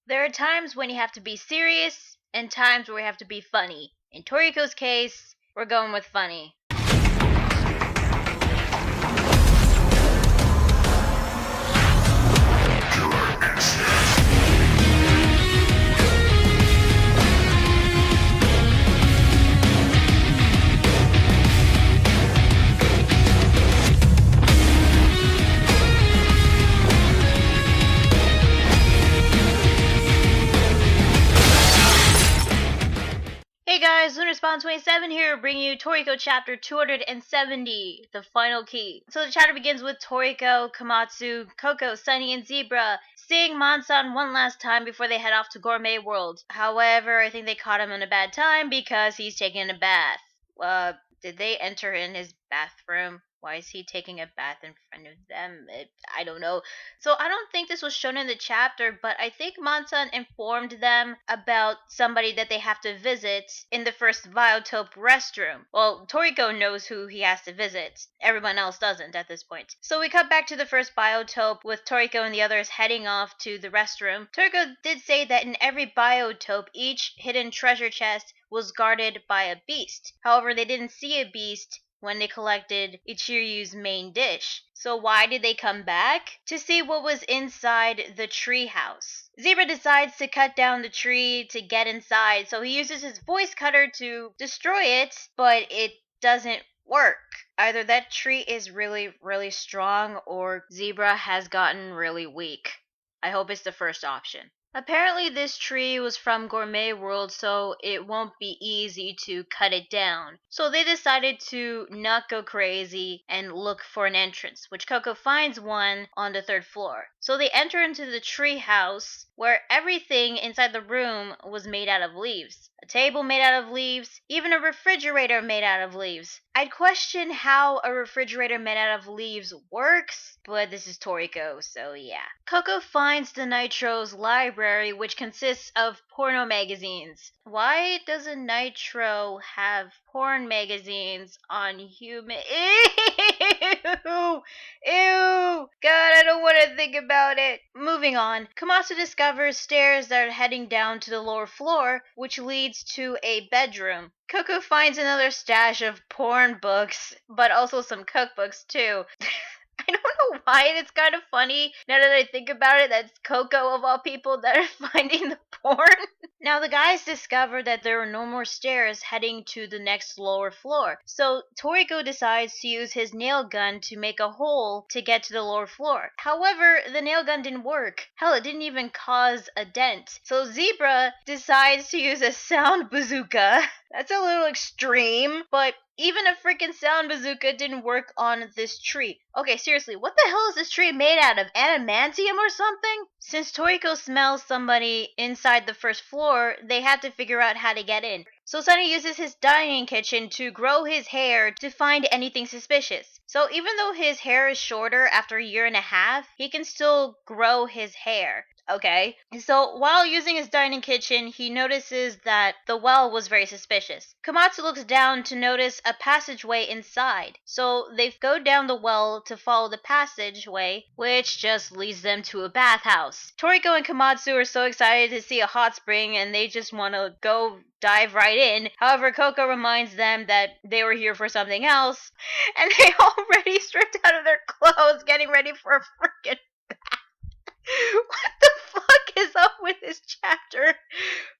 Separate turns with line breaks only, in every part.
There are times when you have to be serious and times where you have to be funny. In Toriko's case, we're going with funny. Hey guys, LunarSpawn27 here, bringing you Toriko chapter 270, the final key. So the chapter begins with Toriko, Komatsu, Coco, Sunny, and Zebra seeing Monsan one last time before they head off to Gourmet World. However, I think they caught him in a bad time because he's taking a bath. Did they enter in his bathroom? Why is he taking a bath in front of them? I don't know. So I don't think this was shown in the chapter, but I think Monsan informed them about somebody that they have to visit in the first Biotope restroom. Well, Toriko knows who he has to visit. Everyone else doesn't at this point. So we cut back to the first Biotope with Toriko and the others heading off to the restroom. Toriko did say that in every Biotope, each hidden treasure chest was guarded by a beast. However, they didn't see a beast when they collected Ichiryu's main dish. So why did they come back? To see what was inside the treehouse. Zebra decides to cut down the tree to get inside, so he uses his voice cutter to destroy it, but it doesn't work. Either that tree is really, really strong, or Zebra has gotten really weak. I hope it's the first option. Apparently this tree was from Gourmet World, so it won't be easy to cut it down. So they decided to not go crazy and look for an entrance, which Coco finds one on the 3rd floor. So they enter into the tree house, where everything inside the room was made out of leaves. A table made out of leaves, even a refrigerator made out of leaves. I'd question how a refrigerator made out of leaves works, but this is Toriko, so yeah. Coco finds the Nitro's library, which consists of porno magazines. Why doesn't Nitro have porn magazines on human? Ew! Ew! God, I don't want to think about it. Moving on, Komatsu discovers stairs that are heading down to the lower floor, which leads to a bedroom. Coco finds another stash of porn books, but also some cookbooks too. I don't know why it's kind of funny now that I think about it. That's Coco of all people that are finding the porn. Now the guys discover that there are no more stairs heading to the next lower floor. So Toriko decides to use his nail gun to make a hole to get to the lower floor. However, the nail gun didn't work. Hell, it didn't even cause a dent. So Zebra decides to use a sound bazooka. That's a little extreme, but even a freaking sound bazooka didn't work on this tree. Okay, seriously, what the hell is this tree made out of? Adamantium or something? Since Toriko smells somebody inside the first floor, they have to figure out how to get in. So Sunny uses his dining kitchen to grow his hair to find anything suspicious. So even though his hair is shorter after a year and a half, he can still grow his hair. Okay, so while using his dining kitchen, he notices that the well was very suspicious. Komatsu looks down to notice a passageway inside, so they go down the well to follow the passageway, which just leads them to a bathhouse. Toriko and Komatsu are so excited to see a hot spring and they just want to go dive right in. However, Coco reminds them that they were here for something else, and they already stripped out of their clothes getting ready for a freaking what the fuck is up with this chapter?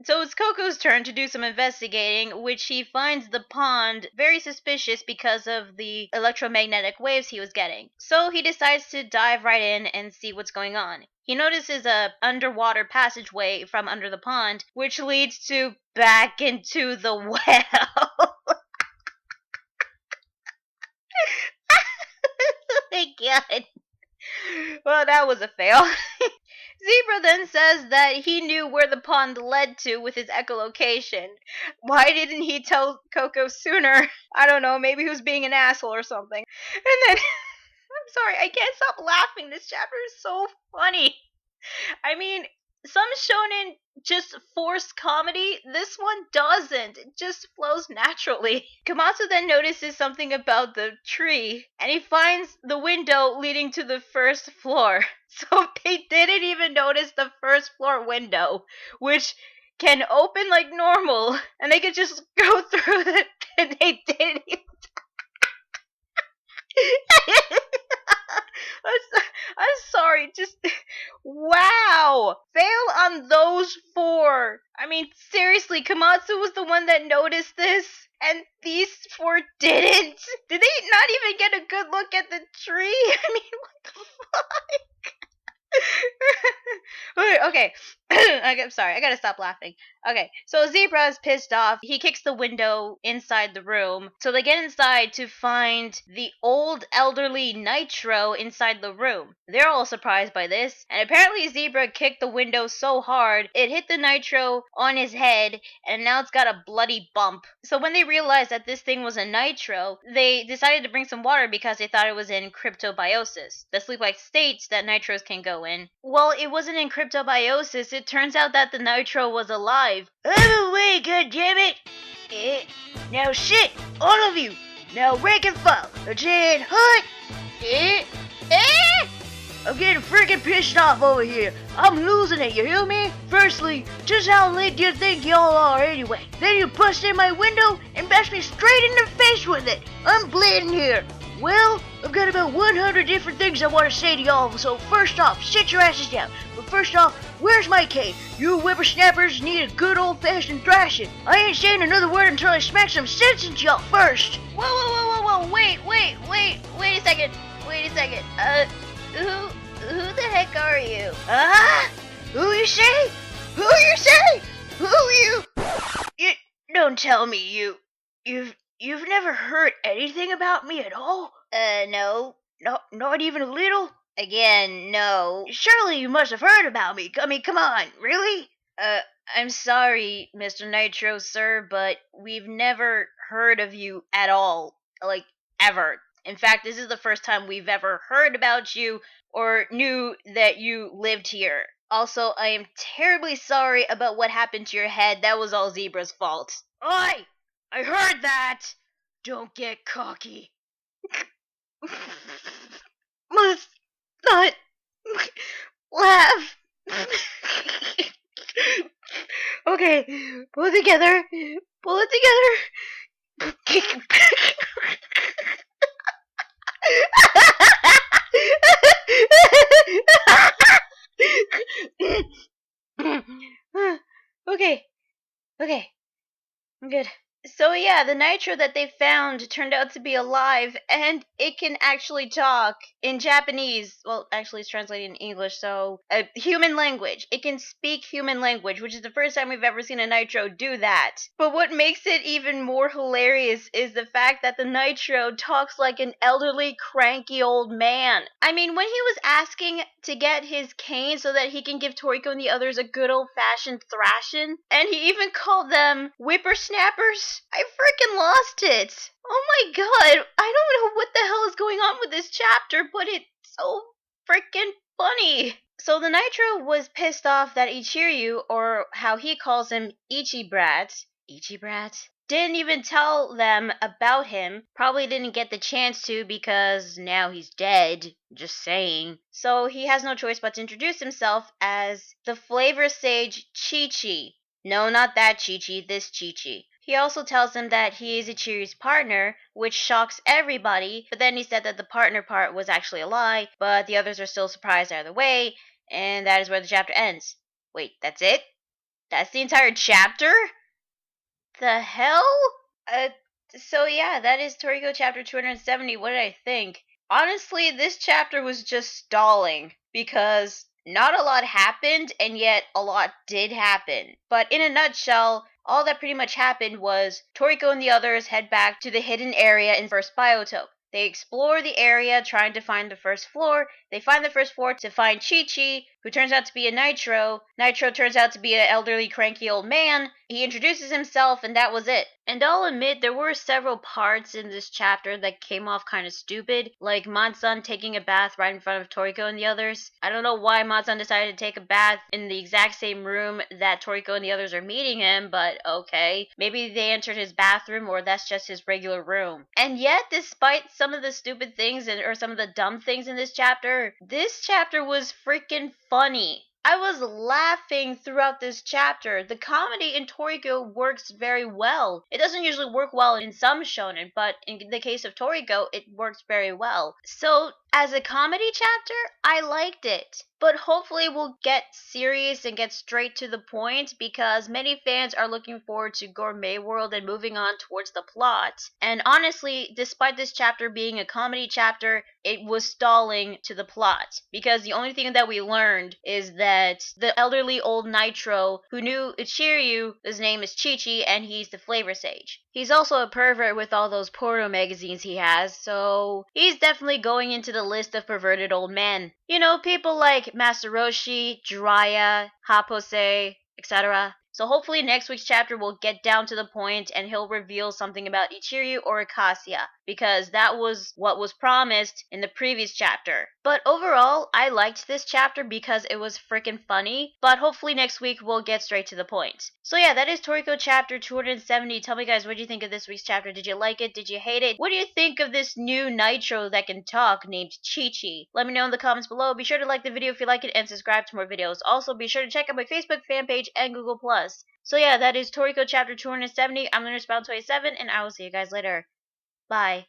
So it's Coco's turn to do some investigating, which he finds the pond very suspicious because of the electromagnetic waves he was getting. So he decides to dive right in and see what's going on. He notices a underwater passageway from under the pond, which leads to back into the well. Oh my god. Well, that was a fail. Zebra then says that he knew where the pond led to with his echolocation. Why didn't he tell Coco sooner? I don't know, maybe he was being an asshole or something. And then, I'm sorry, I can't stop laughing. This chapter is so funny. I mean, some shonen just force comedy. This one doesn't. It just flows naturally. Komatsu then notices something about the tree, and he finds the window leading to the first floor. So they didn't even notice the first floor window, which can open like normal, and they could just go through it, and they didn't even. I'm sorry, just wow. Fail on those 4. I mean, seriously, Komatsu was the one that noticed this, and these 4 didn't. Did they not even get a good look at the tree? I mean, what the fuck? Okay. I'm sorry, I gotta stop laughing. Okay, so Zebra is pissed off. He kicks the window inside the room. So they get inside to find the old elderly Nitro inside the room. They're all surprised by this, and apparently Zebra kicked the window so hard it hit the Nitro on his head, and now it's got a bloody bump. So when they realized that this thing was a Nitro, they decided to bring some water because they thought it was in cryptobiosis, the sleep-like states that Nitros can go in. Well, it wasn't in cryptobiosis. It turns out that the Nitro was alive. Oh, wait, goddammit! Now shit, all of you! Now rank and file! Jan Hut! I'm getting freaking pissed off over here. I'm losing it, you hear me? Firstly, just how late do you think y'all are anyway? Then you bust in my window and bash me straight in the face with it. I'm bleeding here. Well, I've got about 100 different things I want to say to y'all, so first off, sit your asses down. But first off, where's my cane? You whippersnappers need a good old-fashioned thrashing. I ain't saying another word until I smack some sense into y'all first. Whoa, wait a second. Who the heck are you? Who you say? Who you? You don't tell me you've never heard anything about me at all? No. Not even a little? Again, no. Surely you must have heard about me. I mean, come on, really? I'm sorry, Mr. Nitro, sir, but we've never heard of you at all. Like, ever. In fact, this is the first time we've ever heard about you or knew that you lived here. Also, I am terribly sorry about what happened to your head. That was all Zebra's fault. Oi! I heard that! Don't get cocky. Must not laugh. Okay, pull it together. Okay, I'm good. So yeah, the Nitro that they found turned out to be alive, and it can actually talk in Japanese. Well, actually it's translated in English, so human language. It can speak human language, which is the first time we've ever seen a Nitro do that. But what makes it even more hilarious is the fact that the Nitro talks like an elderly, cranky old man. I mean, when he was asking to get his cane so that he can give Toriko and the others a good old-fashioned thrashing, and he even called them whippersnappers, I freaking lost it. Oh my god, I don't know what the hell is going on with this chapter, but it's so freaking funny. So the Nitro was pissed off that Ichiryu, or how he calls him Ichibrat, didn't even tell them about him. Probably didn't get the chance to because now he's dead. Just saying. So he has no choice but to introduce himself as the Flavour Sage Chichi. No, not that Chichi, this Chichi. He also tells them that he is Ichiryu's partner, which shocks everybody, but then he said that the partner part was actually a lie, but the others are still surprised either way, and that is where the chapter ends. Wait, that's it? That's the entire chapter? The hell? So yeah, that is Toriko chapter 270. What did I think? Honestly, this chapter was just stalling, because not a lot happened, and yet a lot did happen. But in a nutshell, all that pretty much happened was Toriko and the others head back to the hidden area in first Biotope. They explore the area trying to find the first floor. They find the first floor to find Chichi, who turns out to be a Nitro. Nitro turns out to be an elderly, cranky old man. He introduces himself, and that was it. And I'll admit, there were several parts in this chapter that came off kind of stupid, like Matsun taking a bath right in front of Toriko and the others. I don't know why Matsun decided to take a bath in the exact same room that Toriko and the others are meeting him, but okay. Maybe they entered his bathroom, or that's just his regular room. And yet, despite some of the stupid things or some of the dumb things in this chapter was freaking funny. I was laughing throughout this chapter. The comedy in Toriko works very well. It doesn't usually work well in some shonen, but in the case of Toriko, it works very well. So, as a comedy chapter, I liked it. But hopefully we'll get serious and get straight to the point, because many fans are looking forward to Gourmet World and moving on towards the plot. And honestly, despite this chapter being a comedy chapter, it was stalling to the plot, because the only thing that we learned is that the elderly old Nitro who knew Ichiryu, his name is Chichi, and he's the Flavor Sage. He's also a pervert with all those porno magazines he has, so he's definitely going into the list of perverted old men. You know, people like Master Roshi, Jiraiya, Hapose, etc. So hopefully next week's chapter will get down to the point and he'll reveal something about Ichiryu or Akasia, because that was what was promised in the previous chapter. But overall, I liked this chapter because it was freaking funny, but hopefully next week we'll get straight to the point. So yeah, that is Toriko chapter 270. Tell me guys, what do you think of this week's chapter? Did you like it? Did you hate it? What do you think of this new Nitro that can talk named Chichi? Let me know in the comments below. Be sure to like the video if you like it and subscribe to more videos. Also, be sure to check out my Facebook fan page and Google+. So yeah, that is Toriko chapter 270. I'm Lunar Spout 27, and I will see you guys later. Bye.